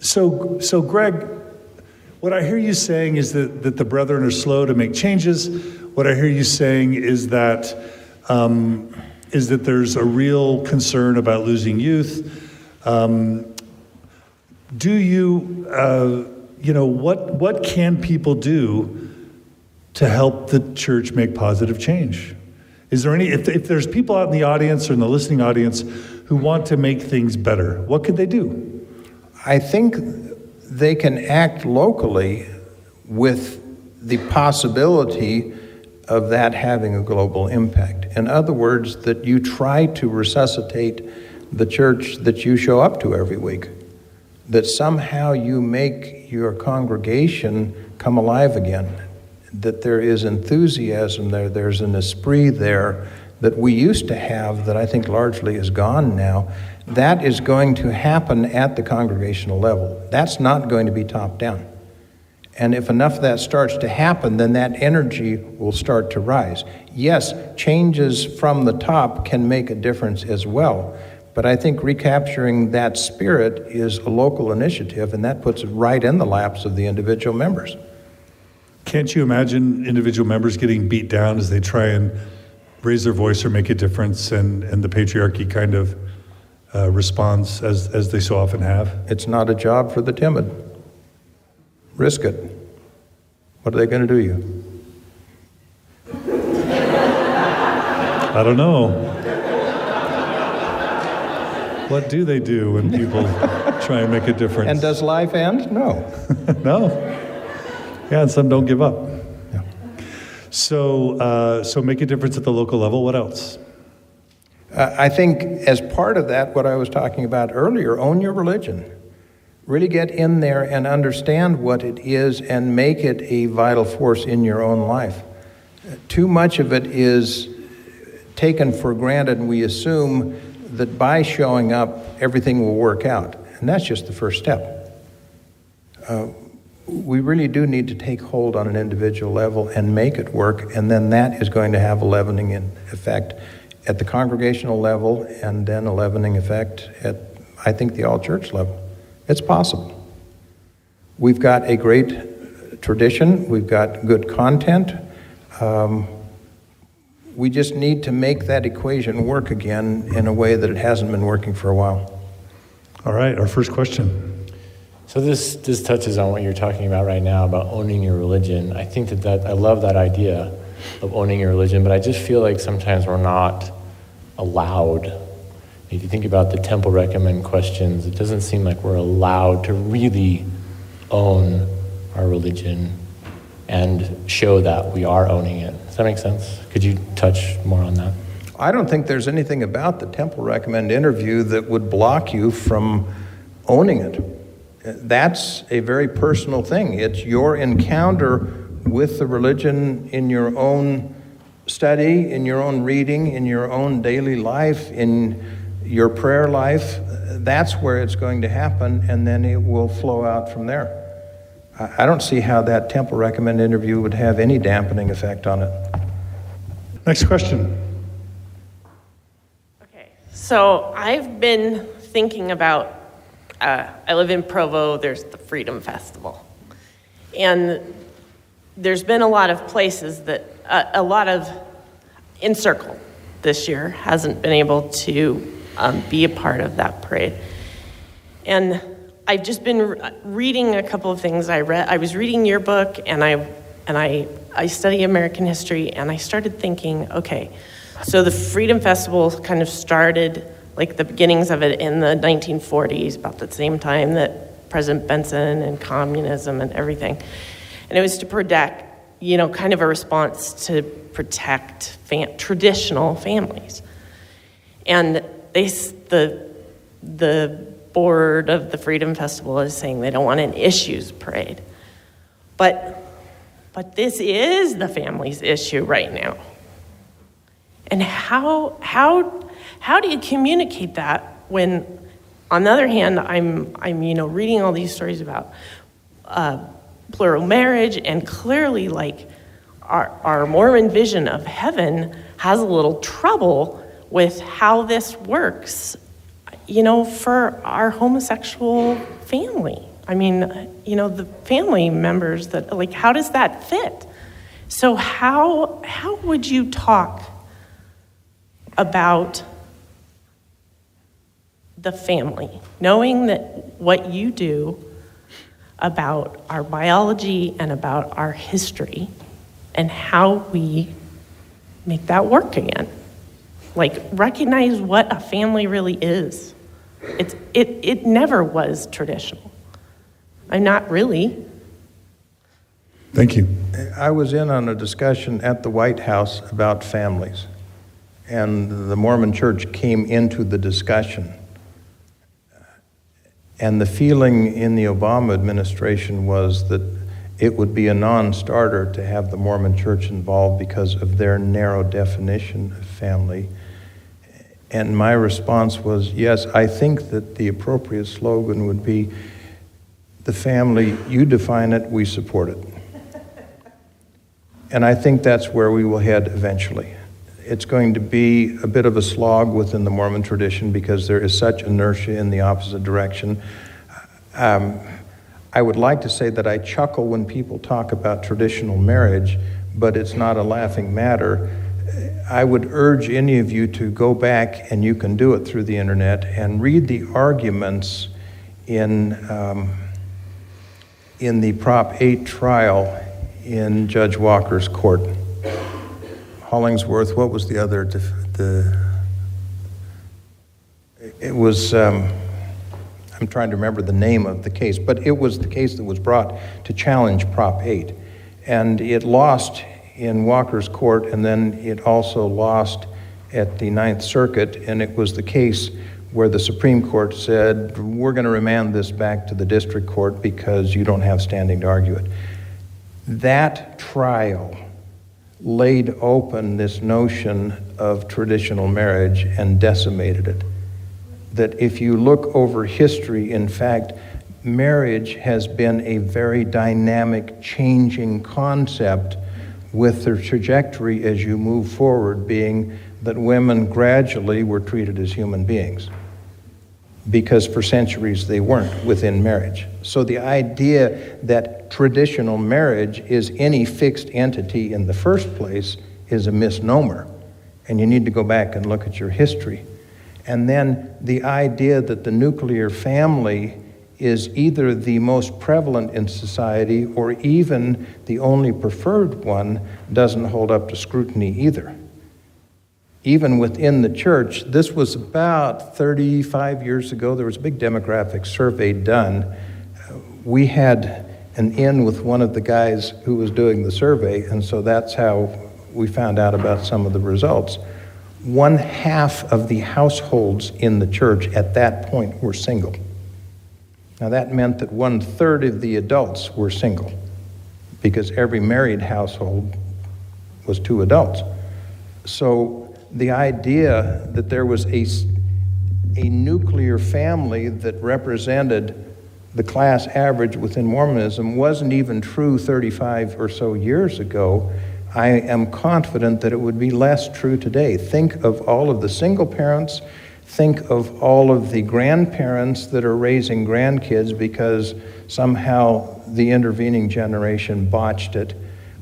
So Greg, what I hear you saying is that the brethren are slow to make changes. What I hear you saying is that there's a real concern about losing youth. Do you, what can people do to help the church make positive change? Is there any, if there's people out in the audience or in the listening audience who want to make things better, what could they do? I think they can act locally with the possibility of that having a global impact. In other words, that you try to resuscitate the church that you show up to every week, that somehow you make your congregation come alive again, that there is enthusiasm there, there's an esprit there that we used to have that I think largely is gone now. That is going to happen at the congregational level. That's not going to be top down. And if enough of that starts to happen, then that energy will start to rise. Yes, changes from the top can make a difference as well, but I think recapturing that spirit is a local initiative, and that puts it right in the laps of the individual members. Can't you imagine individual members getting beat down as they try and raise their voice or make a difference, and the patriarchy kind of responds as they so often have? It's not a job for the timid. Risk it. What are they going to do you? I don't know. What do they do when people try and make a difference? And does life end? No. No. Yeah, and some don't give up. Yeah. So make a difference at the local level. What else? I think as part of that, what I was talking about earlier, own your religion. Really get in there and understand what it is and make it a vital force in your own life. Too much of it is taken for granted, and we assume that by showing up, everything will work out. And that's just the first step. We really do need to take hold on an individual level and make it work, and then that is going to have a leavening effect at the congregational level, and then a leavening effect at, I think, the all-church level. It's possible. We've got a great tradition. We've got good content. We just need to make that equation work again in a way that it hasn't been working for a while. All right, our first question. So this touches on what you're talking about right now, about owning your religion. I think that I love that idea of owning your religion, but I just feel like sometimes we're not allowed. If you think about the temple recommend questions, it doesn't seem like we're allowed to really own our religion and show that we are owning it. Does that make sense? Could you touch more on that? I don't think there's anything about the temple recommend interview that would block you from owning it. That's a very personal thing. It's your encounter with the religion in your own study, in your own reading, in your own daily life, in your prayer life. That's where it's going to happen, and then it will flow out from there. I don't see how that temple recommend interview would have any dampening effect on it. Next question. Okay, so I've been thinking about, I live in Provo, there's the Freedom Festival. And there's been a lot of places that, Encircle this year hasn't been able to be a part of that parade. And I've just been reading a couple of things I read. I was reading your book, and I study American history, and I started thinking, okay, so the Freedom Festival kind of started, like the beginnings of it in the 1940s, about the same time that President Benson and communism and everything. And it was to protect, kind of a response to protect traditional families. And the board of the Freedom Festival is saying they don't want an issues parade. But this is the family's issue right now. And how do you communicate that when, on the other hand, I'm reading all these stories about plural marriage, and clearly, like, our Mormon vision of heaven has a little trouble with how this works, for our homosexual family. I mean, you know, the family members that, like, how does that fit? So how would you talk about the family, knowing that what you do about our biology and about our history and how we make that work again? Like, recognize what a family really is. It never was traditional. I'm not really. Thank you. I was in on a discussion at the White House about families, and the Mormon Church came into the discussion. And the feeling in the Obama administration was that it would be a non-starter to have the Mormon Church involved because of their narrow definition of family. And my response was, yes, I think that the appropriate slogan would be, the family, you define it, we support it. And I think that's where we will head eventually. It's going to be a bit of a slog within the Mormon tradition because there is such inertia in the opposite direction. I would like to say that I chuckle when people talk about traditional marriage, but it's not a laughing matter. I would urge any of you to go back, and you can do it through the internet, and read the arguments in the Prop 8 trial in Judge Walker's court. Hollingsworth, what was the other? It was, I'm trying to remember the name of the case, but it was the case that was brought to challenge Prop 8. And it lost in Walker's court, and then it also lost at the Ninth Circuit, and it was the case where the Supreme Court said, we're going to remand this back to the district court because you don't have standing to argue it. That trial laid open this notion of traditional marriage and decimated it. That if you look over history, in fact, marriage has been a very dynamic, changing concept, with the trajectory as you move forward being that women gradually were treated as human beings, because for centuries they weren't within marriage. So the idea that traditional marriage is any fixed entity in the first place is a misnomer, and you need to go back and look at your history. And then the idea that the nuclear family is either the most prevalent in society or even the only preferred one doesn't hold up to scrutiny either. Even within the church, this was about 35 years ago, there was a big demographic survey done. We had an in with one of the guys who was doing the survey, and so that's how we found out about some of the results. 1/2 of the households in the church at that point were single. Now that meant that 1/3 of the adults were single, because every married household was 2 adults. So the idea that there was a nuclear family that represented the class average within Mormonism wasn't even true 35 or so years ago. I am confident that it would be less true today. Think of all of the single parents, think of all of the grandparents that are raising grandkids because somehow the intervening generation botched it.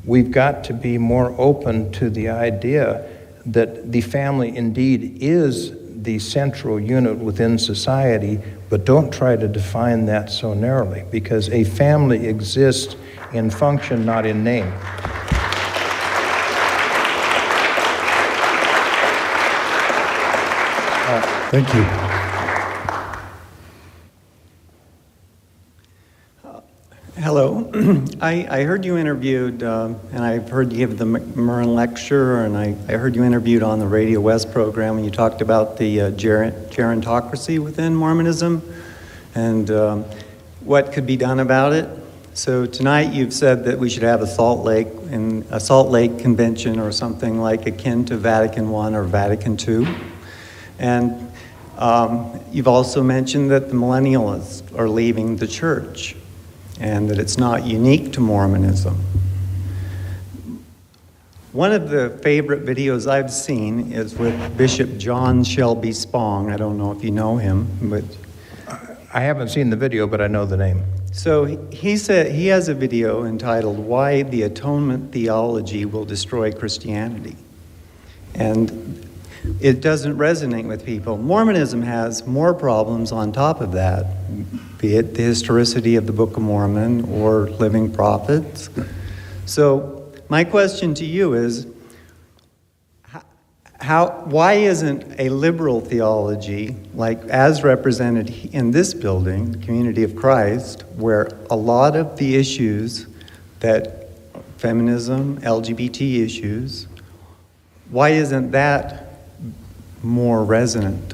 We've got to be more open to the idea that the family indeed is the central unit within society, but don't try to define that so narrowly, because a family exists in function, not in name. Thank you. Hello. I heard you interviewed, and I've heard you give the McMurrin lecture, and I heard you interviewed on the Radio West program, and you talked about the gerontocracy within Mormonism and what could be done about it. So tonight you've said that we should have a Salt Lake Convention or something like akin to Vatican I or Vatican II. And you've also mentioned that the millennialists are leaving the church and that it's not unique to Mormonism. One of the favorite videos I've seen is with Bishop John Shelby Spong. I don't know if you know him, but I haven't seen the video, but I know the name. So he said he has a video entitled "Why the Atonement Theology Will Destroy Christianity," and it doesn't resonate with people. Mormonism has more problems on top of that, be it the historicity of the Book of Mormon or living prophets. So my question to you is, why isn't a liberal theology, like as represented in this building, the Community of Christ, where a lot of the issues that feminism, LGBT issues, why isn't that more resonant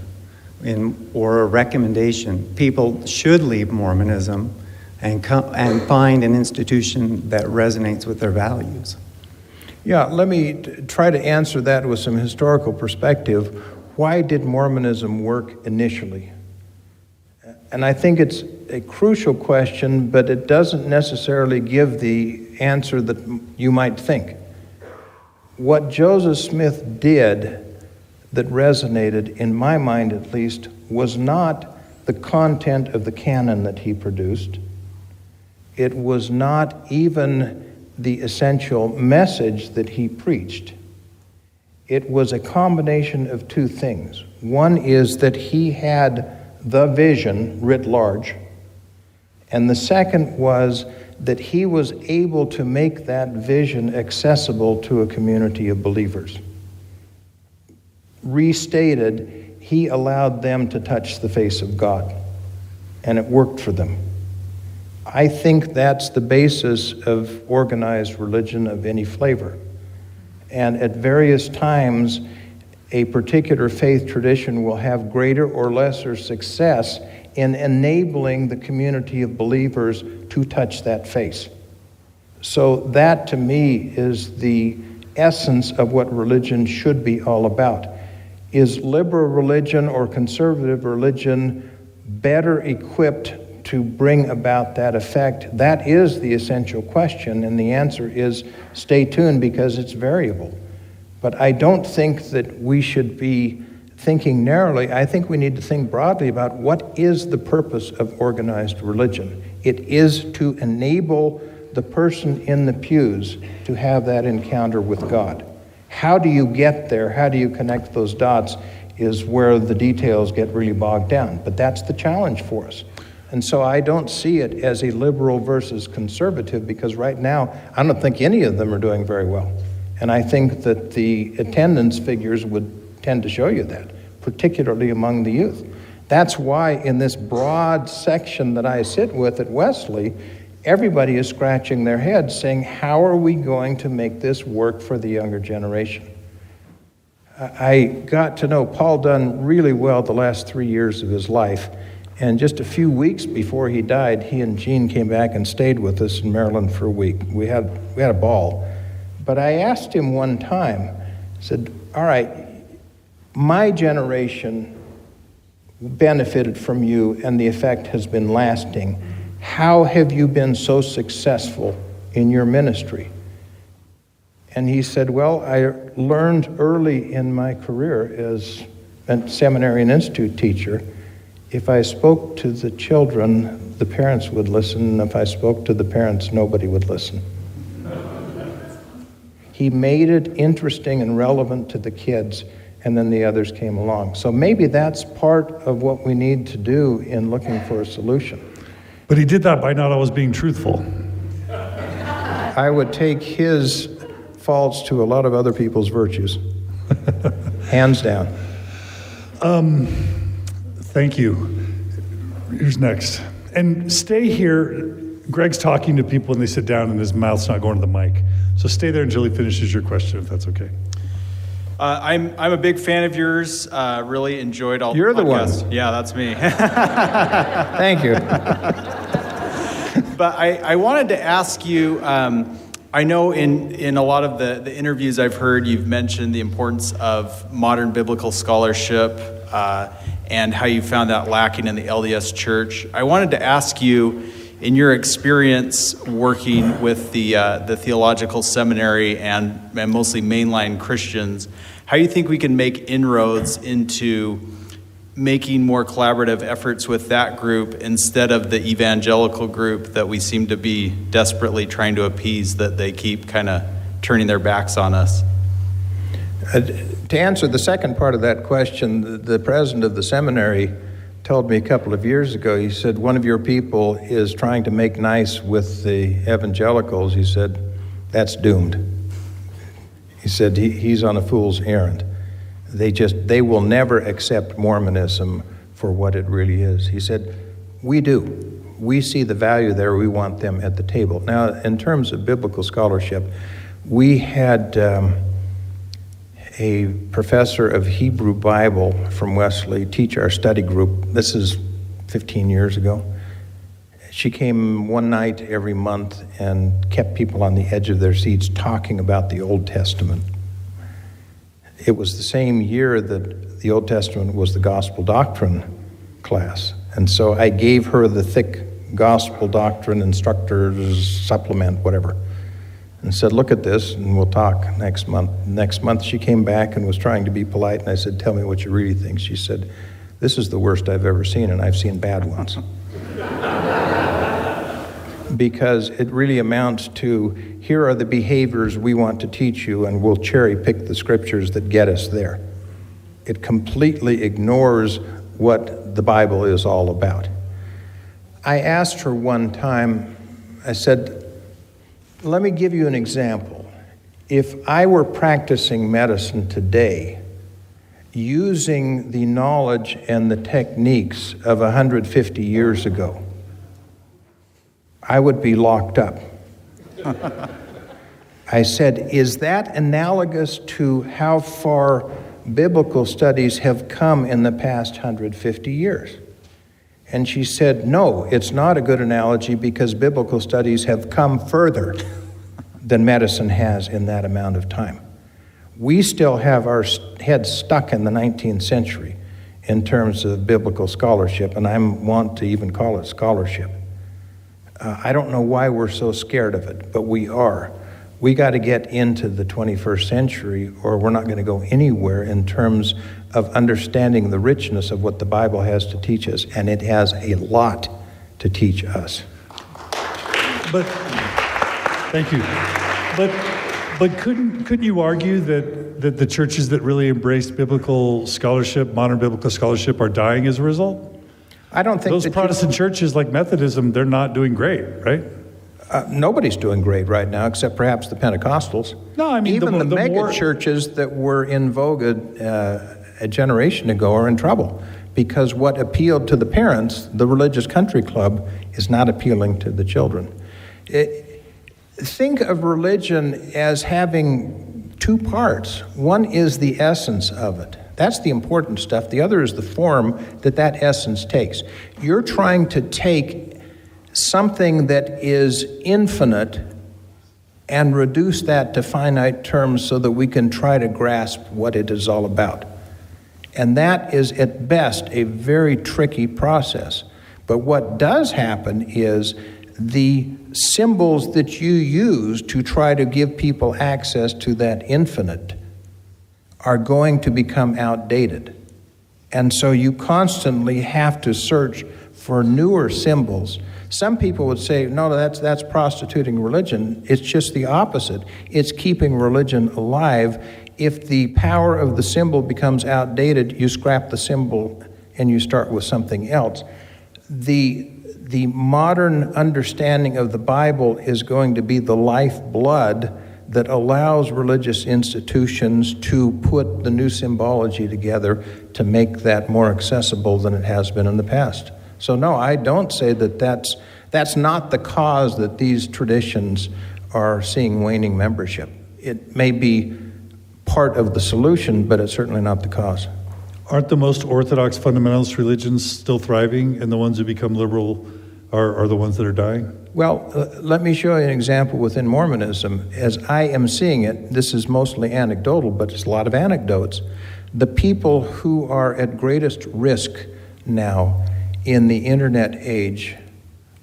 or a recommendation? People should leave Mormonism and find an institution that resonates with their values. Yeah, let me try to answer that with some historical perspective. Why did Mormonism work initially? And I think it's a crucial question, but it doesn't necessarily give the answer that you might think. What Joseph Smith did that resonated, in my mind at least, was not the content of the canon that he produced. It was not even the essential message that he preached. It was a combination of two things. One is that he had the vision writ large, and the second was that he was able to make that vision accessible to a community of believers. Restated, he allowed them to touch the face of God, and it worked for them. I think that's the basis of organized religion of any flavor. And at various times, a particular faith tradition will have greater or lesser success in enabling the community of believers to touch that face. So that, to me, is the essence of what religion should be all about. Is liberal religion or conservative religion better equipped to bring about that effect? That is the essential question, and the answer is stay tuned, because it's variable. But I don't think that we should be thinking narrowly. I think we need to think broadly about what is the purpose of organized religion. It is to enable the person in the pews to have that encounter with God. How do you get there? How do you connect those dots is where the details get really bogged down. But that's the challenge for us. And so I don't see it as a liberal versus conservative, because right now I don't think any of them are doing very well. And I think that the attendance figures would tend to show you that, particularly among the youth. That's why in this broad section that I sit with at Wesley, everybody is scratching their heads saying, how are we going to make this work for the younger generation? I got to know Paul Dunn really well the last 3 years of his life. And just a few weeks before he died, he and Jean came back and stayed with us in Maryland for a week. We had a ball. But I asked him one time, I said, all right, my generation benefited from you and the effect has been lasting. How have you been so successful in your ministry? And he said, well, I learned early in my career as a seminary and institute teacher, if I spoke to the children, the parents would listen, and if I spoke to the parents, nobody would listen. He made it interesting and relevant to the kids, and then the others came along. So maybe that's part of what we need to do in looking for a solution. But he did that by not always being truthful. I would take his faults to a lot of other people's virtues. Hands down. Thank you. Who's next? And stay here. Greg's talking to people and they sit down and his mouth's not going to the mic. So stay there until he finishes your question, if that's okay. I'm a big fan of yours. Really enjoyed all You're the podcasts. the one. Yeah, that's me. Thank you. But I wanted to ask you, I know in a lot of the interviews I've heard, you've mentioned the importance of modern biblical scholarship and how you found that lacking in the LDS Church. I wanted to ask you, in your experience working with the theological seminary and mostly mainline Christians, how you think we can make inroads into making more collaborative efforts with that group instead of the evangelical group that we seem to be desperately trying to appease, that they keep kind of turning their backs on us? To answer the second part of that question, the president of the seminary told me a couple of years ago, he said, one of your people is trying to make nice with the evangelicals. He said, that's doomed. He said, he's on a fool's errand. They will never accept Mormonism for what it really is. He said, we do. We see the value there. We want them at the table. Now, in terms of biblical scholarship, we had a professor of Hebrew Bible from Wesley teach our study group. This is 15 years ago. She came one night every month and kept people on the edge of their seats talking about the Old Testament. It was the same year that the Old Testament was the gospel doctrine class. And so I gave her the thick gospel doctrine instructor's supplement, whatever, and said, look at this, and we'll talk next month. Next month she came back and was trying to be polite, and I said, tell me what you really think. She said, this is the worst I've ever seen, and I've seen bad ones. Because it really amounts to, here are the behaviors we want to teach you, and we'll cherry pick the scriptures that get us there. It completely ignores what the Bible is all about. I asked her one time, I said, let me give you an example. If I were practicing medicine today, using the knowledge and the techniques of 150 years ago, I would be locked up. I said, is that analogous to how far biblical studies have come in the past 150 years? And she said, no, it's not a good analogy because biblical studies have come further than medicine has in that amount of time. We still have our heads stuck in the 19th century in terms of biblical scholarship, and I want to even call it scholarship. I don't know why we're so scared of it, but we are. We got to get into the 21st century, or we're not going to go anywhere in terms of understanding the richness of what the Bible has to teach us, and it has a lot to teach us. But, thank you. But couldn't you argue that the churches that really embrace biblical scholarship, modern biblical scholarship, are dying as a result? I don't think those Protestant churches like Methodism, they're not doing great, right? Nobody's doing great right now, except perhaps the Pentecostals. No, I mean, even the mega churches that were in vogue a generation ago are in trouble, because what appealed to the parents, the religious country club, is not appealing to the children. Think of religion as having two parts. One is the essence of it. That's the important stuff. The other is the form that essence takes. You're trying to take something that is infinite and reduce that to finite terms so that we can try to grasp what it is all about. And that is, at best, a very tricky process. But what does happen is the symbols that you use to try to give people access to that infinite are going to become outdated. And so you constantly have to search for newer symbols. Some people would say, no, that's prostituting religion. It's just the opposite. It's keeping religion alive. If the power of the symbol becomes outdated, you scrap the symbol and you start with something else. The modern understanding of the Bible is going to be the lifeblood that allows religious institutions to put the new symbology together to make that more accessible than it has been in the past. So no, I don't say that's not the cause that these traditions are seeing waning membership. It may be part of the solution, but it's certainly not the cause. Aren't the most orthodox fundamentalist religions still thriving, and the ones who become liberal are the ones that are dying? Well, let me show you an example within Mormonism. As I am seeing it, this is mostly anecdotal, but it's a lot of anecdotes. The people who are at greatest risk now in the internet age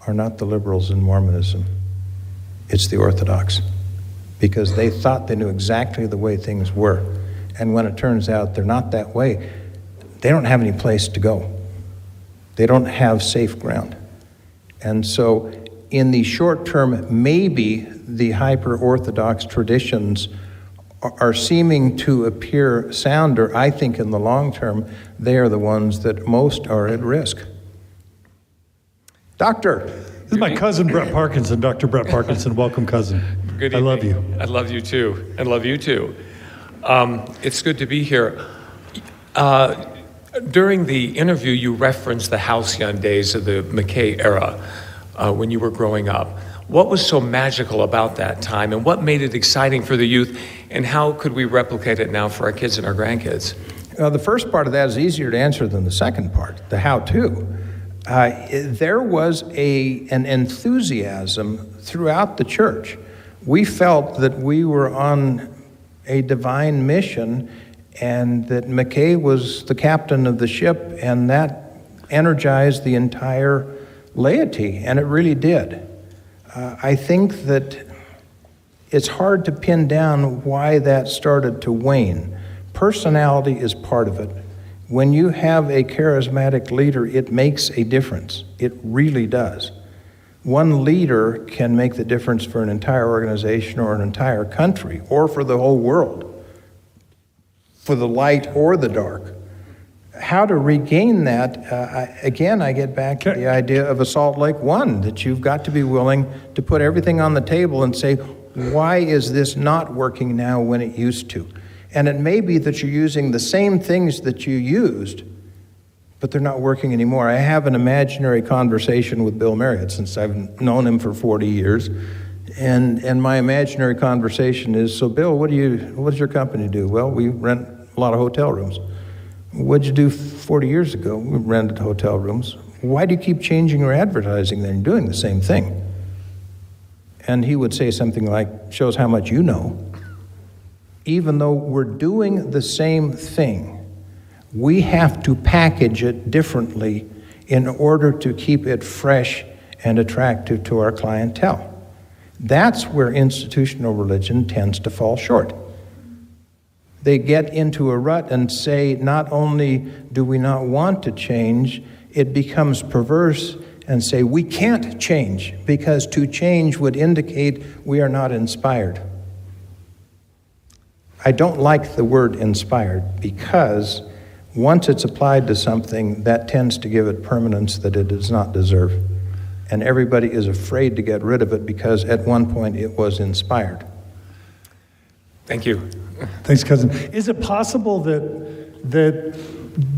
are not the liberals in Mormonism. It's the Orthodox, because they thought they knew exactly the way things were. And when it turns out they're not that way, they don't have any place to go. They don't have safe ground. And so in the short term, maybe the hyper-Orthodox traditions are seeming to appear sounder. I think in the long term, they are the ones that most are at risk. Doctor. This is my cousin, Brett Parkinson, Dr. Brett Parkinson. Welcome, cousin. Good I evening. love you. I love you too, and love you too. It's good to be here. During the interview, you referenced the halcyon days of the McKay era when you were growing up. What was so magical about that time, and what made it exciting for the youth, and how could we replicate it now for our kids and our grandkids? The first part of that is easier to answer than the second part, the how-to. There was an enthusiasm throughout the church. We felt that we were on a divine mission and that McKay was the captain of the ship, and that energized the entire laity, and it really did. I think that it's hard to pin down why that started to wane. Personality is part of it. When you have a charismatic leader, it makes a difference. It really does. One leader can make the difference for an entire organization or an entire country or for the whole world, for the light or the dark. How to regain that, again, I get back to the idea of a Salt Lake One, that you've got to be willing to put everything on the table and say, why is this not working now when it used to? And it may be that you're using the same things that you used, but they're not working anymore. I have an imaginary conversation with Bill Marriott since I've known him for 40 years. And my imaginary conversation is, so Bill, what does your company do? Well, we rent a lot of hotel rooms. What'd you do 40 years ago? We rented hotel rooms. Why do you keep changing your advertising then? You're doing the same thing. And he would say something like, shows how much you know. Even though we're doing the same thing, we have to package it differently in order to keep it fresh and attractive to our clientele. That's where institutional religion tends to fall short. They get into a rut and say, not only do we not want to change, it becomes perverse and say, we can't change because to change would indicate we are not inspired. I don't like the word inspired because once it's applied to something, that tends to give it permanence that it does not deserve. And everybody is afraid to get rid of it because at one point it was inspired. Thank you. Thanks, cousin. Is it possible that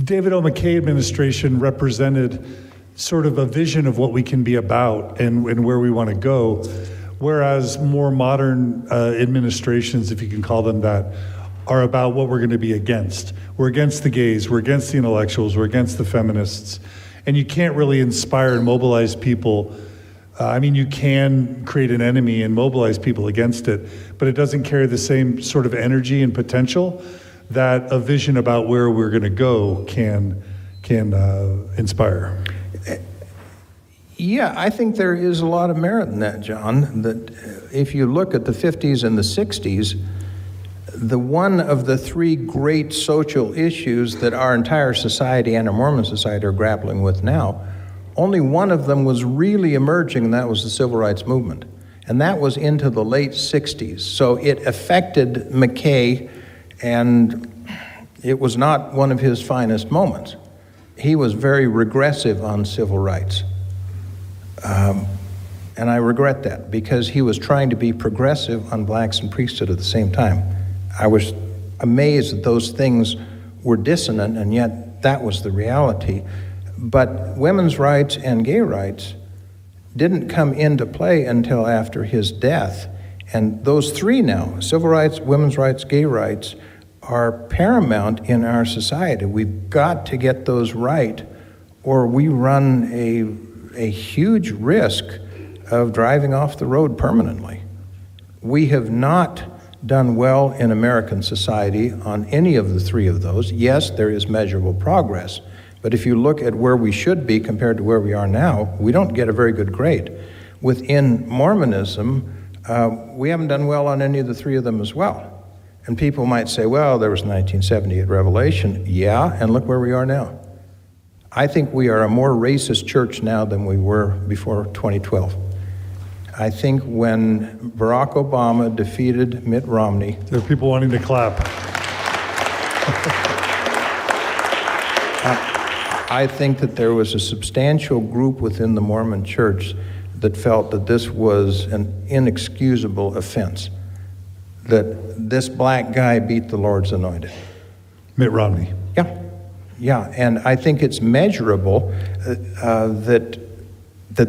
David O. McKay administration represented sort of a vision of what we can be about and where we want to go, whereas more modern administrations, if you can call them that, are about what we're going to be against? We're against the gays, we're against the intellectuals, we're against the feminists, and you can't really inspire and mobilize people. You can create an enemy and mobilize people against it, but it doesn't carry the same sort of energy and potential that a vision about where we're going to go can inspire. Yeah, I think there is a lot of merit in that, John, that if you look at the 50s and the 60s, the one of the three great social issues that our entire society and our Mormon society are grappling with now, only one of them was really emerging, and that was the civil rights movement. And that was into the late 60s. So it affected McKay, and it was not one of his finest moments. He was very regressive on civil rights. And I regret that because he was trying to be progressive on blacks and priesthood at the same time. I was amazed that those things were dissonant, and yet that was the reality. But women's rights and gay rights didn't come into play until after his death. And those three now, civil rights, women's rights, gay rights, are paramount in our society. We've got to get those right, or we run a huge risk of driving off the road permanently. We have not done well in American society on any of the three of those. Yes, there is measurable progress, but if you look at where we should be compared to where we are now, we don't get a very good grade. Within Mormonism, we haven't done well on any of the three of them as well. And people might say, well, there was 1978 Revelation. Yeah, and look where we are now. I think we are a more racist church now than we were before 2012. I think when Barack Obama defeated Mitt Romney... There are people wanting to clap. I think that there was a substantial group within the Mormon Church that felt that this was an inexcusable offense, that this black guy beat the Lord's anointed. Mitt Romney. Yeah, and I think it's measurable that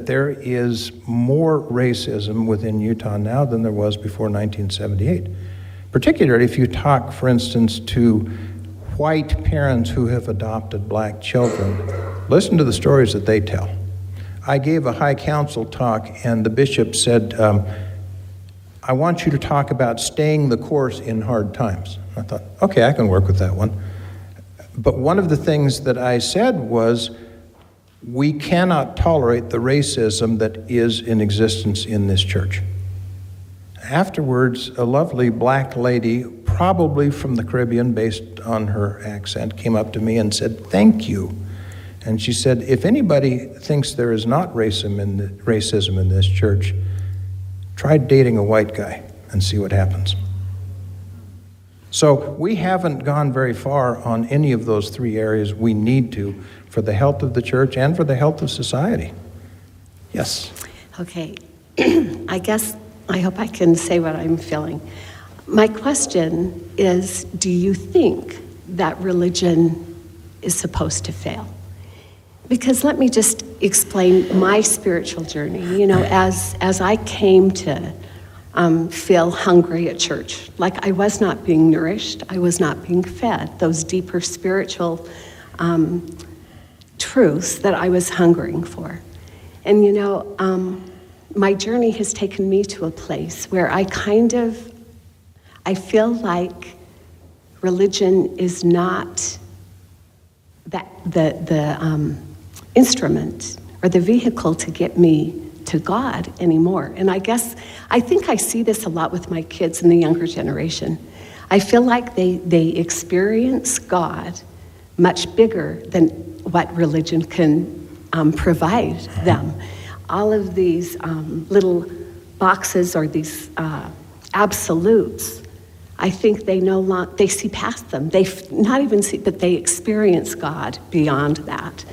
there is more racism within Utah now than there was before 1978. Particularly if you talk, for instance, to white parents who have adopted black children. Listen to the stories that they tell. I gave a high council talk, and the bishop said, I want you to talk about staying the course in hard times. I thought, okay, I can work with that one. But one of the things that I said was, we cannot tolerate the racism that is in existence in this church. Afterwards, a lovely black lady, probably from the Caribbean based on her accent, came up to me and said, thank you. And she said, if anybody thinks there is not racism in this church, try dating a white guy and see what happens. So we haven't gone very far on any of those three areas we need to for the health of the church and for the health of society. Yes. Okay. I hope I can say what I'm feeling. My question is, do you think that religion is supposed to fail? Because let me just explain my spiritual journey. You know, as I came to feel hungry at church, like I was not being nourished, I was not being fed those deeper spiritual truths that I was hungering for. And you know, my journey has taken me to a place where I feel like religion is not the instrument or the vehicle to get me to God anymore. And I think I see this a lot with my kids and the younger generation. I feel like they experience God much bigger than what religion can provide them. All of these little boxes or these absolutes, I think they see past them. They not even see, but they experience God beyond that.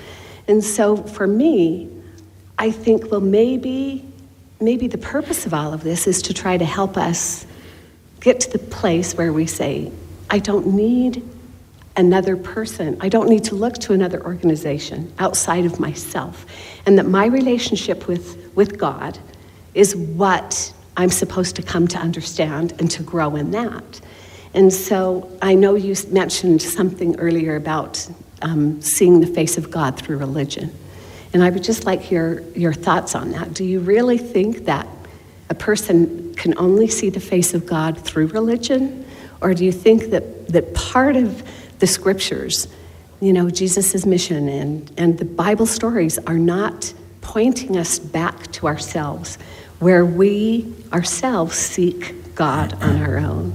And so for me, I think, well, maybe the purpose of all of this is to try to help us get to the place where we say, I don't need another person. I don't need to look to another organization outside of myself. And that my relationship with God is what I'm supposed to come to understand and to grow in that. And so I know you mentioned something earlier about seeing the face of God through religion. And I would just like your thoughts on that. Do you really think that a person can only see the face of God through religion? Or do you think that part of the scriptures, you know, Jesus' mission and the Bible stories are not pointing us back to ourselves, where we ourselves seek God on our own?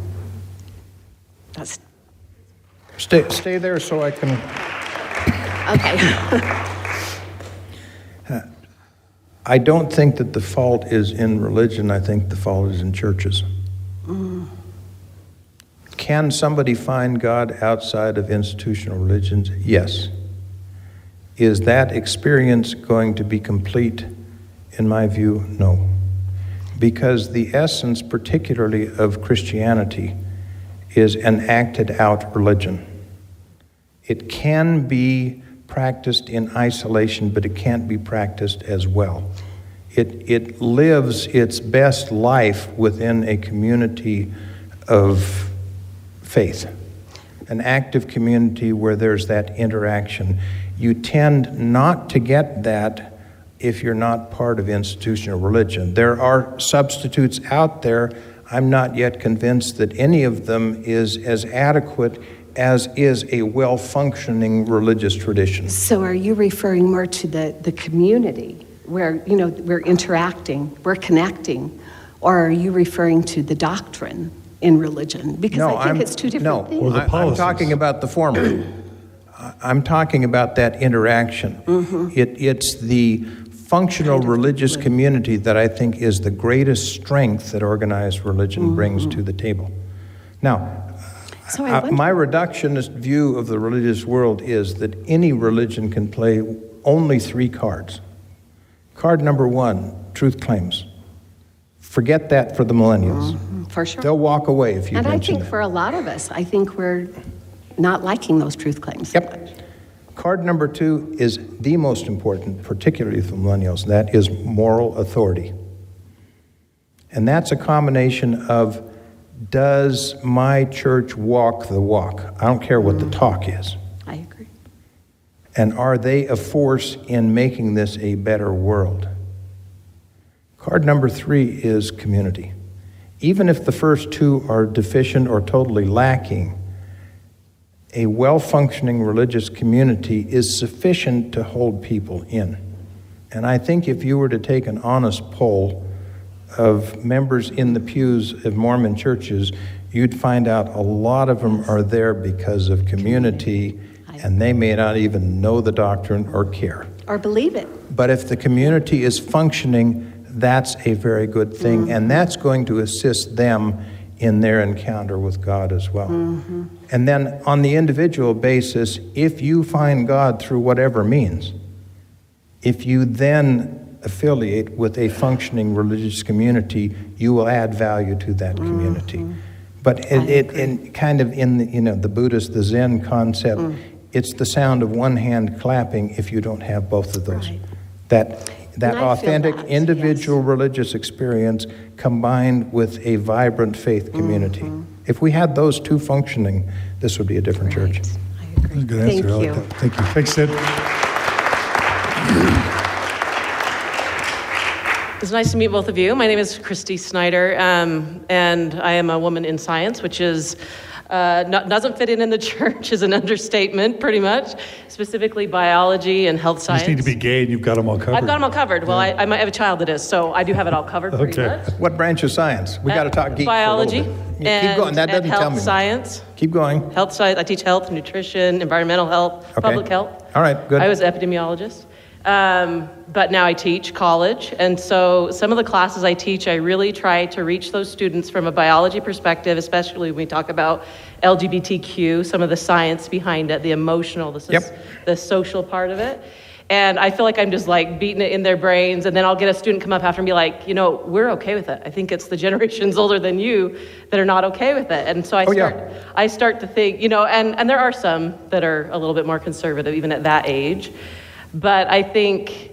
Stay there so I can... Okay. I don't think that the fault is in religion. I think the fault is in churches. Can somebody find God outside of institutional religions? Yes. Is that experience going to be complete? In my view, no. Because the essence, particularly of Christianity, is an acted out religion. It can be practiced in isolation, but it can't be practiced as well. It lives its best life within a community of faith, an active community where there's that interaction. You tend not to get that if you're not part of institutional religion. There are substitutes out there. I'm not yet convinced that any of them is as adequate as is a well-functioning religious tradition. So are you referring more to the community where, you know, we're interacting, we're connecting, or are you referring to the doctrine in religion? Because I think it's two different things. Or the I'm policies. talking about the former. I'm talking about that interaction. It's the functional religious community that I think is the greatest strength that organized religion brings to the table. Now, So I wonder- my reductionist view of the religious world is that any religion can play only 3 cards. Card number 1, truth claims. Forget that for the millennials. For sure. They'll walk away if you And I mention think that. for a lot of us, I think we're not liking those truth claims. Yep. Card number 2 is the most important, particularly for millennials. That is moral authority. And that's a combination of, does my church walk the walk? I don't care what the talk is. I agree. And are they a force in making this a better world? Card number 3 is community. Even if the first 2 are deficient or totally lacking, a well-functioning religious community is sufficient to hold people in. And I think if you were to take an honest poll of members in the pews of Mormon churches, you'd find out a lot of them are there because of community, and they may not even know the doctrine or care. Or believe it. But if the community is functioning, that's a very good thing, and that's going to assist them in their encounter with God as well. And then on the individual basis, if you find God through whatever means, if you then affiliate with a functioning religious community, you will add value to that community. But it kind of in the, the Buddhist, the Zen concept, it's the sound of one hand clapping if you don't have both of those. Right. That And I feel authentic that, individual yes. religious experience combined with a vibrant faith community. If we had those 2 functioning, this would be a different church. Right. I agree. Good answer. Thank I like you. that. Thank you. Thanks, Sid. It's nice to meet both of you. My name is Christy Snyder, and I am a woman in science, which is doesn't fit in the church is an understatement, pretty much. Specifically biology and health You science. just need to be gay and you've got them all covered. I've got them all covered. Well, I might have a child that is, so I do have it all covered pretty Okay. much. What branch of science? We got to talk geek Biology for a little bit. and, Keep going. That and doesn't tell health me. science. Keep going. Health science. I teach health, nutrition, environmental health, Okay. public health. All right, good. I was an epidemiologist. But now I teach college. And so some of the classes I teach, I really try to reach those students from a biology perspective, especially when we talk about LGBTQ, some of the science behind it, the emotional, the social part of it. And I feel like I'm just like beating it in their brains. And then I'll get a student come up after and be like, we're okay with it. I think it's the generations older than you that are not okay with it. And so I start to think, and there are some that are a little bit more conservative, even at that age. But I think,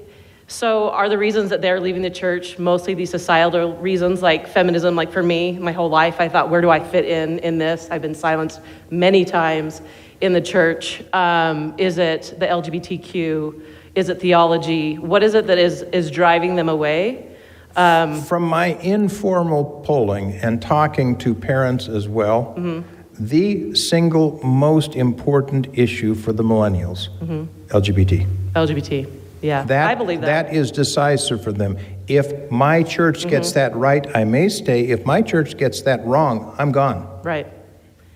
so are the reasons that they're leaving the church mostly these societal reasons, like feminism? Like for me, my whole life, I thought, where do I fit in this? I've been silenced many times in the church. Is it the LGBTQ? Is it theology? What is it that is driving them away? From my informal polling and talking to parents as well, the single most important issue for the millennials, LGBT. LGBT, yeah, I believe that. That is decisive for them. If my church gets that right, I may stay. If my church gets that wrong, I'm gone. Right,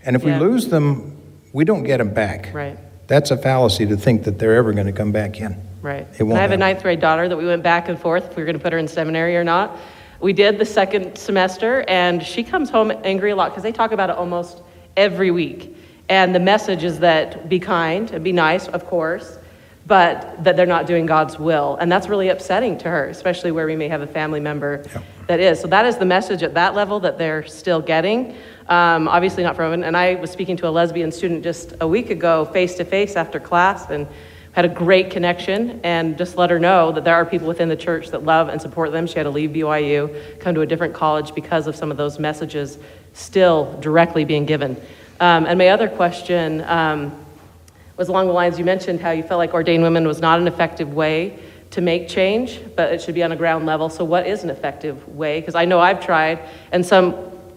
And if we Yeah. lose them, we don't get them back. right. That's a fallacy to think that they're ever going to come back in. Right. It won't And I have a happen. 9th grade daughter that we went back and forth if we were going to put her in seminary or not. We did the second semester, and she comes home angry a lot because they talk about it almost every week. And the message is that be kind and be nice, of course, but that they're not doing God's will. And that's really upsetting to her, especially where we may have a family member that is. So that is the message at that level that they're still getting. Obviously not from, and I was speaking to a lesbian student just a week ago, face-to-face after class, and had a great connection, and just let her know that there are people within the church that love and support them. She had to leave BYU, come to a different college because of some of those messages still directly being given. And my other question was along the lines, you mentioned how you felt like ordained women was not an effective way to make change, but it should be on a ground level. So what is an effective way? Because I know I've tried, and some,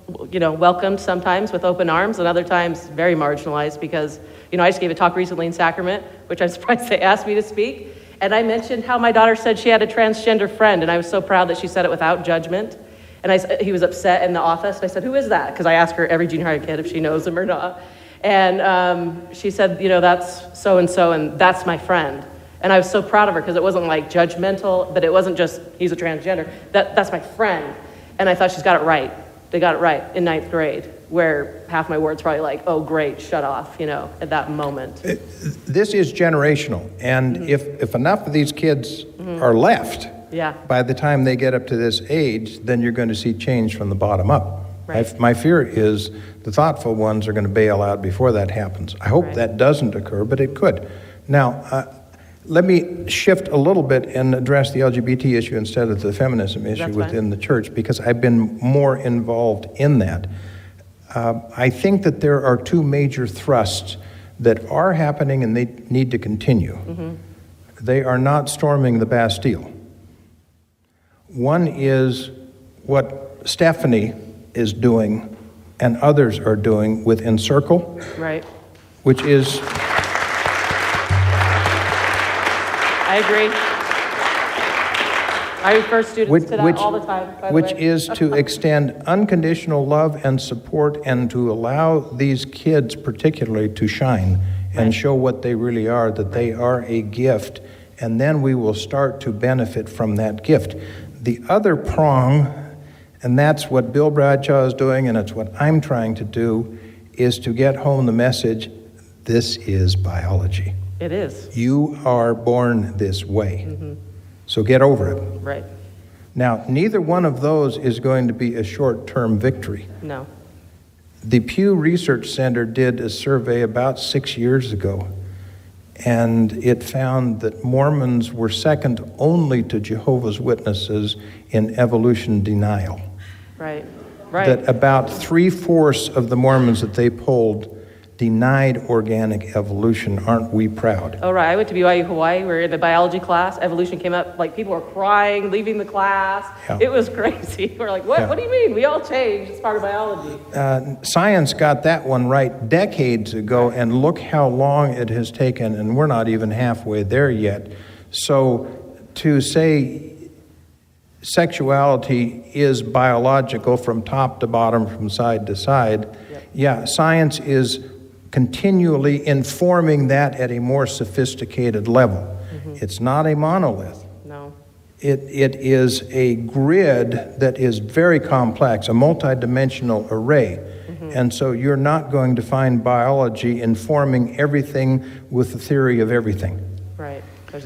welcomed sometimes with open arms, and other times very marginalized because, I just gave a talk recently in Sacrament, which I'm surprised they asked me to speak. And I mentioned how my daughter said she had a transgender friend, and I was so proud that she said it without judgment. And he was upset in the office. And I said, who is that? Because I ask her every junior high kid if she knows him or not. And she said, that's so-and-so, and that's my friend. And I was so proud of her because it wasn't like judgmental, but it wasn't just, he's a transgender. That's my friend. And I thought, she's got it right. They got it right in 9th grade, where half my words probably like, oh, great, shut off, at that moment. This is generational. And if enough of these kids are left, by the time they get up to this age, then you're going to see change from the bottom up. Right. My fear is the thoughtful ones are going to bail out before that happens. I hope that doesn't occur, but it could. Now, let me shift a little bit and address the LGBT issue instead of the feminism issue within the church, because I've been more involved in that. I think that there are two major thrusts that are happening and they need to continue. They are not storming the Bastille. One is what Stephanie is doing and others are doing with Encircle, which is... I agree. I refer students to that all the time, by the way. Which is to extend unconditional love and support and to allow these kids particularly to shine and show what they really are, that they are a gift, and then we will start to benefit from that gift. The other prong, and that's what Bill Bradshaw is doing and it's what I'm trying to do, is to get home the message, this is biology. It is. You are born this way. So get over it. Right. Now, neither one of those is going to be a short-term victory. No. The Pew Research Center did a survey about 6 years ago, and it found that Mormons were second only to Jehovah's Witnesses in evolution denial. Right. That about 3/4 of the Mormons that they polled denied organic evolution. Aren't we proud? Oh, right. I went to BYU Hawaii. We were in the biology class. Evolution came up. Like, people were crying, leaving the class. It was crazy. We're like, what? What do you mean? We all changed. It's part of biology. Science got that one right decades ago, and look how long it has taken, and we're not even halfway there yet. So to say sexuality is biological from top to bottom, from side to side, science is continually informing that at a more sophisticated level. It's not a monolith. No. It is a grid that is very complex, a multidimensional array. And so you're not going to find biology informing everything with the theory of everything. Right.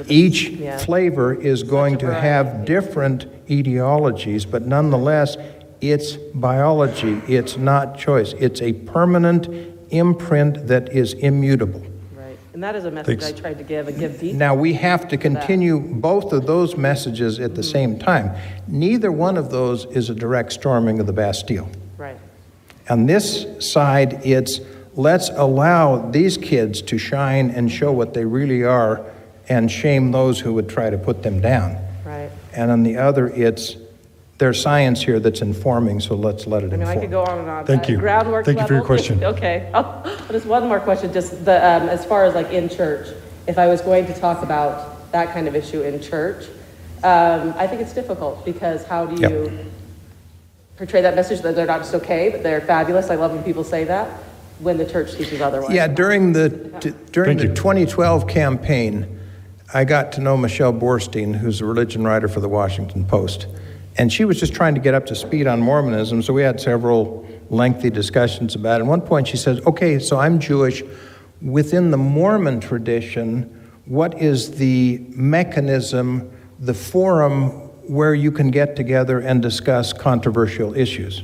Each flavor is going to have different etiologies, but nonetheless, it's biology. It's not choice. It's a permanent imprint that is immutable. Right. And that is a message I tried to give and give deep. Now, we have to continue both of those messages at the same time. Neither one of those is a direct storming of the Bastille. Right. On this side, it's let's allow these kids to shine and show what they really are and shame those who would try to put them down. Right. And on the other, it's there's science here that's informing, so let's let it inform. I could go on and on. Thank you. Groundwork Thank you for your question. Okay. Just one more question. Just the as far as like in church, if I was going to talk about that kind of issue in church, I think it's difficult because how do you portray that message that they're not just okay, but they're fabulous? I love when people say that when the church teaches otherwise. Yeah, during the 2012 campaign, I got to know Michelle Borstein, who's a religion writer for the Washington Post. And she was just trying to get up to speed on Mormonism, so we had several lengthy discussions about it. At one point she says, okay, so I'm Jewish. Within the Mormon tradition, what is the mechanism, the forum where you can get together and discuss controversial issues?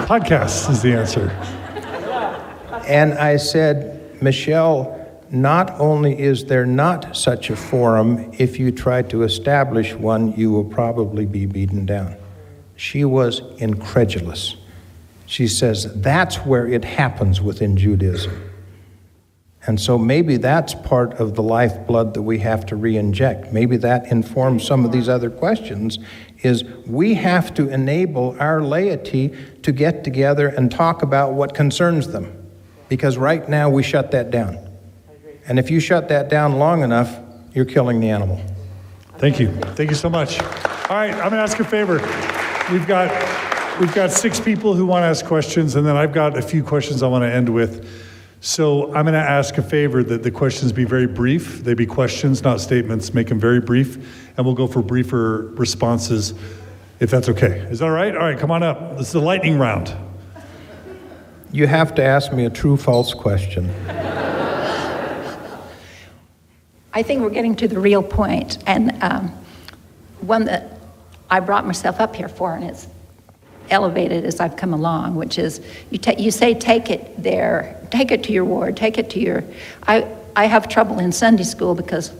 Podcasts is the answer. And I said, Michelle, not only is there not such a forum, if you try to establish one, you will probably be beaten down. She was incredulous. She says, that's where it happens within Judaism. And so maybe that's part of the lifeblood that we have to re-inject. Maybe that informs some of these other questions, is we have to enable our laity to get together and talk about what concerns them. Because right now we shut that down. And if you shut that down long enough, you're killing the animal. Thank you. Thank you so much. All right, I'm going to ask a favor. We've got 6 people who want to ask questions, and then I've got a few questions I want to end with. So I'm going to ask a favor that the questions be very brief. They be questions, not statements. Make them very brief, and we'll go for briefer responses, if that's okay. Is that all right? All right, come on up. This is the lightning round. You have to ask me a true-false question. I think we're getting to the real point, and one that I brought myself up here for, and it's elevated as I've come along, which is you say take it there, take it to your ward, take it to your. I have trouble in Sunday school because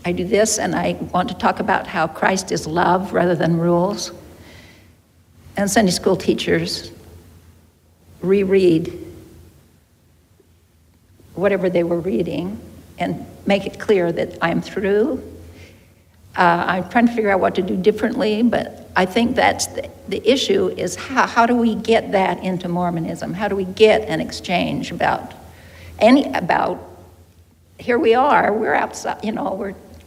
I do this and I want to talk about how Christ is love rather than rules. And Sunday school teachers reread whatever they were reading and make it clear that I'm through. I'm trying to figure out what to do differently, but I think that's the issue is how do we get that into Mormonism? How do we get an exchange about here we are, we're outside,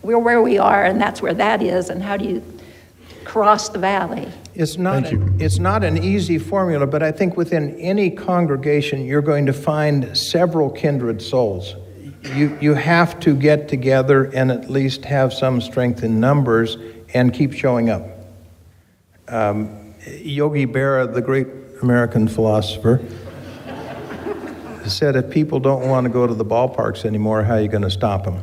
we're where we are, and that's where that is, and how do you cross the valley? It's not an easy formula, but I think within any congregation you're going to find several kindred souls. You have to get together and at least have some strength in numbers and keep showing up. Yogi Berra, the great American philosopher, said if people don't want to go to the ballparks anymore, how are you going to stop them?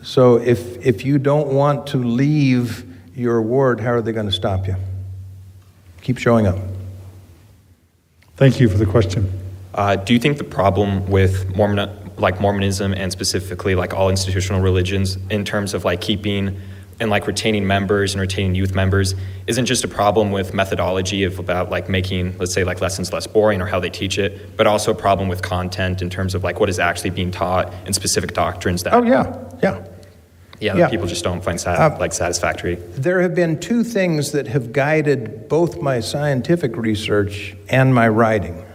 So if you don't want to leave your ward, how are they going to stop you? Keep showing up. Thank you for the question. Do you think the problem with Mormonism and specifically like all institutional religions in terms of like keeping and like retaining members and retaining youth members isn't just a problem with methodology about like making, let's say, like lessons less boring or how they teach it, but also a problem with content in terms of like what is actually being taught and specific doctrines that that people just don't find satisfactory? There have been 2 things that have guided both my scientific research and my writing,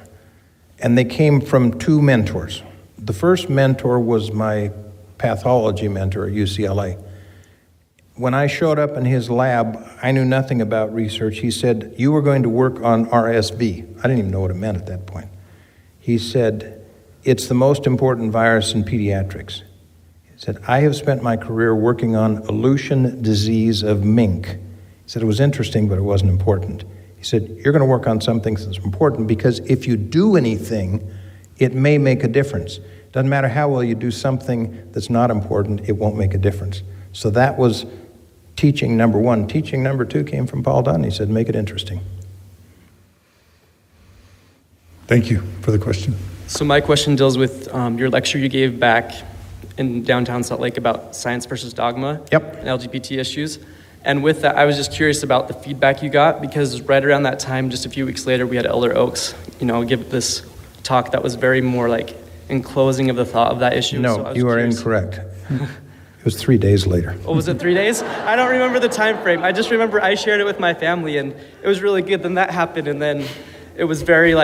and they came from 2 mentors. The first mentor was my pathology mentor at UCLA. When I showed up in his lab, I knew nothing about research. He said, "You were going to work on RSV." I didn't even know what it meant at that point. He said, "It's the most important virus in pediatrics." He said, "I have spent my career working on Aleutian disease of mink." He said, "It was interesting, but it wasn't important." He said, "You're going to work on something that's important because if you do anything, it may make a difference. Doesn't matter how well you do something that's not important, it won't make a difference." So that was teaching number 1. Teaching number 2 came from Paul Dunn. He said, "Make it interesting." Thank you for the question. So my question deals with your lecture you gave back in downtown Salt Lake about science versus dogma and LGBT issues. And with that, I was just curious about the feedback you got, because right around that time, just a few weeks later, we had Elder Oaks, give this talk that was very more like enclosing of the thought of that issue. No, so you are incorrect. It was 3 days later. Oh, was it 3 days? I don't remember the time frame. I just remember I shared it with my family, and it was really good. Then that happened, and then it was very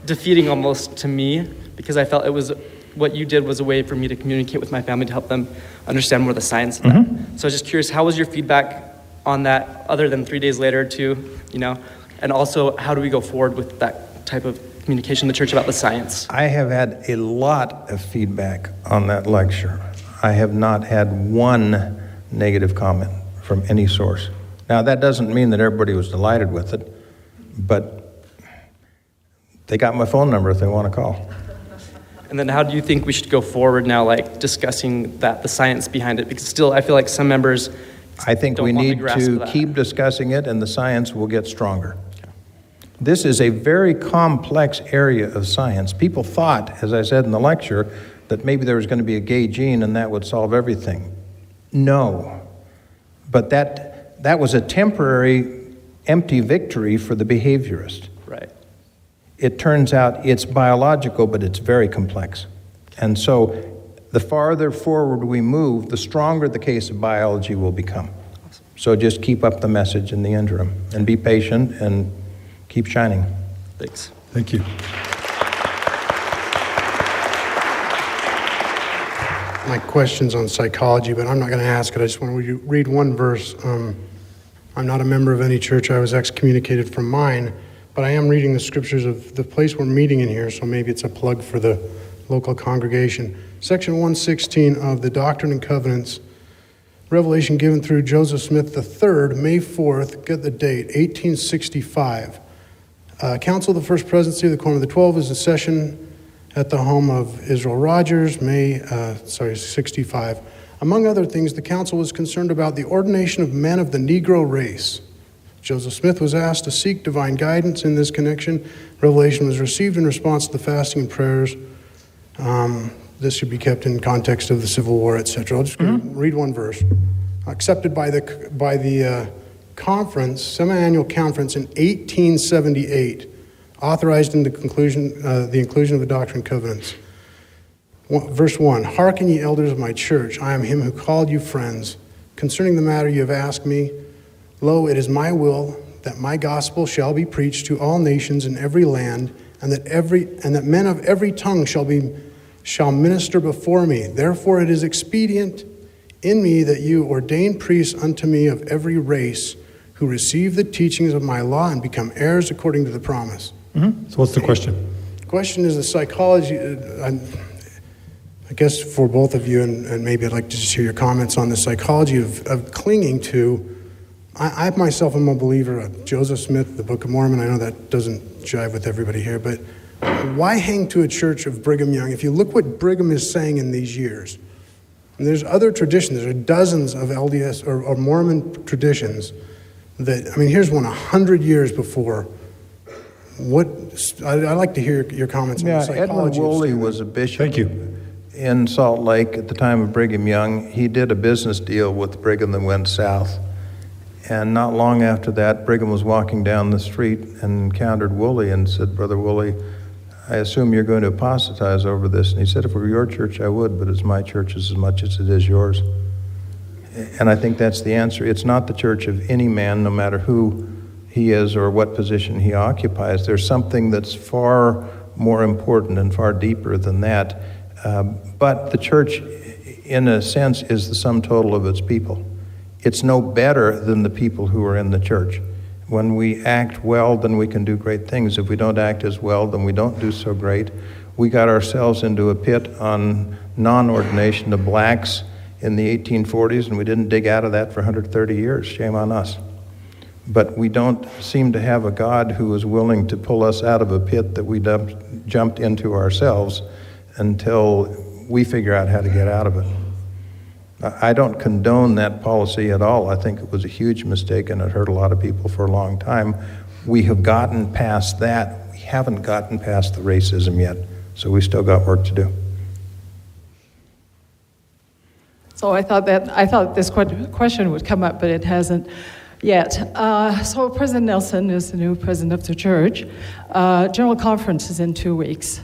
defeating almost to me, because I felt it was what you did was a way for me to communicate with my family to help them understand more of the science of that. So I was just curious, how was your feedback on that, other than 3 days later too, and also how do we go forward with that type of communication in the church about the science? I have had a lot of feedback on that lecture. I have not had one negative comment from any source. Now, that doesn't mean that everybody was delighted with it, but they got my phone number if they want to call. And then how do you think we should go forward now, discussing the science behind it? Because still, I feel like some members I think we need to that. keep discussing it, and the science will get stronger. This is a very complex area of science. People thought, as I said in the lecture, that maybe there was going to be a gay gene and that would solve everything. No. But that was a temporary, empty victory for the behaviorist. Right. It turns out it's biological, but it's very complex. And so the farther forward we move, the stronger the case of biology will become. Awesome. So just keep up the message in the interim and be patient and keep shining. Thanks. Thank you. my questions on psychology, but I'm not going to ask it. I just want to read one verse. I'm not a member of any church. I was excommunicated from mine, but I am reading the scriptures of the place we're meeting in here, so maybe it's a plug for the local congregation. Section 116 of the Doctrine and Covenants, revelation given through Joseph Smith III, May 4th, get the date, 1865. Council of the First Presidency of the Quorum of the Twelve is a session at the home of Israel Rogers, May 65. Among other things, the council was concerned about the ordination of men of the Negro race. Joseph Smith was asked to seek divine guidance in this connection. Revelation was received in response to the fasting and prayers. This should be kept in context of the Civil War, etc. I'll just read one verse. Accepted by the conference, semi-annual conference in 1878, authorized in the inclusion of the Doctrine and Covenants. Verse 1, hearken ye elders of my church, I am him who called you friends. Concerning the matter you have asked me, lo, it is my will that my gospel shall be preached to all nations in every land, and that men of every tongue shall minister before me. Therefore it is expedient in me that you ordain priests unto me of every race, who receive the teachings of my law and become heirs according to the promise. So what's the question? The question is the psychology, I guess for both of you, and maybe I'd like to just hear your comments on the psychology of clinging to. I myself am a believer of Joseph Smith, the Book of Mormon. I know that doesn't jive with everybody here, but why hang to a church of Brigham Young? If you look what Brigham is saying in these years, and there's other traditions, there are dozens of LDS or Mormon traditions that, here's one 100 years before. I'd like to hear your comments on the psychology. Edwin Woolley was a bishop. Thank you. In Salt Lake at the time of Brigham Young. He did a business deal with Brigham that went south. And not long after that, Brigham was walking down the street and encountered Woolley and said, Brother Woolley, I assume you're going to apostatize over this. And he said, if it were your church, I would, but it's my church as much as it is yours. And I think that's the answer. It's not the church of any man, no matter who he is or what position he occupies. There's something that's far more important and far deeper than that. But the church, in a sense, is the sum total of its people. It's no better than the people who are in the church. When we act well, then we can do great things. If we don't act as well, then we don't do so great. We got ourselves into a pit on non-ordination of blacks in the 1840s, and we didn't dig out of that for 130 years. Shame on us. But we don't seem to have a God who is willing to pull us out of a pit that we jumped into ourselves until we figure out how to get out of it. I don't condone that policy at all. I think it was a huge mistake and it hurt a lot of people for a long time. We have gotten past that. We haven't gotten past the racism yet, so we still got work to do. So I thought this question would come up, but it hasn't yet. So President Nelson is the new president of the church. General Conference is in 2 weeks.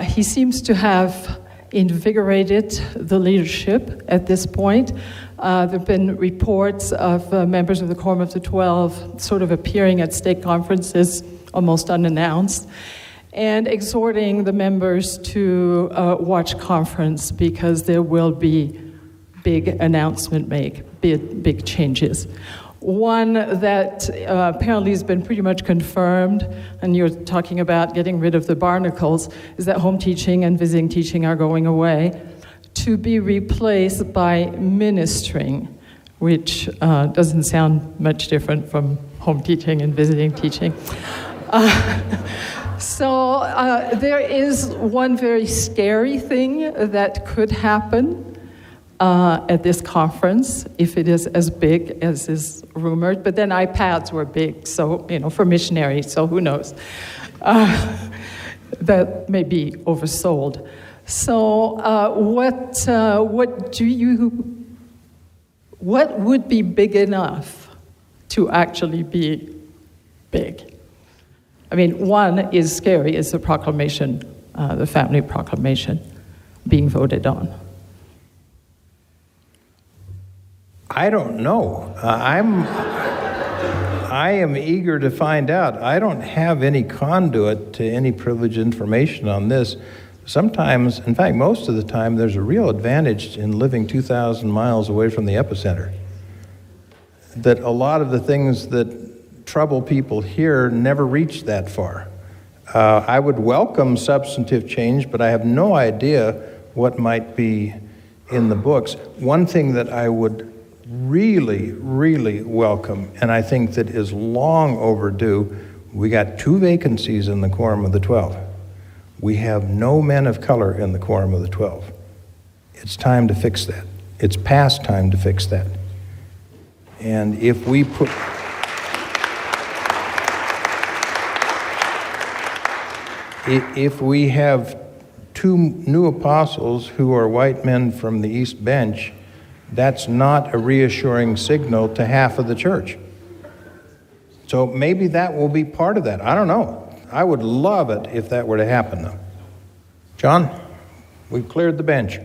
He seems to have invigorated the leadership at this point. There have been reports of members of the Quorum of the 12 sort of appearing at state conferences almost unannounced and exhorting the members to watch conference because there will be big announcement big changes. One that apparently has been pretty much confirmed, and you're talking about getting rid of the barnacles, is that home teaching and visiting teaching are going away to be replaced by ministering, which doesn't sound much different from home teaching and visiting teaching. So there is one very scary thing that could happen at this conference, if it is as big as is rumored. But then iPads were big, so, for missionaries, so who knows? That may be oversold. So what would be big enough to actually be big? One is scary, is the proclamation, the family proclamation being voted on. I don't know. I am eager to find out. I don't have any conduit to any privileged information on this. sometimes, in fact, most of the time, there's a real advantage in living 2,000 miles away from the epicenter. That a lot of the things that trouble people here never reach that far. I would welcome substantive change, but I have no idea what might be in the books. One thing that I would really, really welcome, and I think that is long overdue, we got 2 vacancies in the Quorum of the 12. We have no men of color in the Quorum of the 12. It's time to fix that. It's past time to fix that. And if we put... If we have 2 new apostles who are white men from the East Bench, that's not a reassuring signal to half of the church. So maybe that will be part of that. I don't know. I would love it if that were to happen, though. John, we've cleared the bench.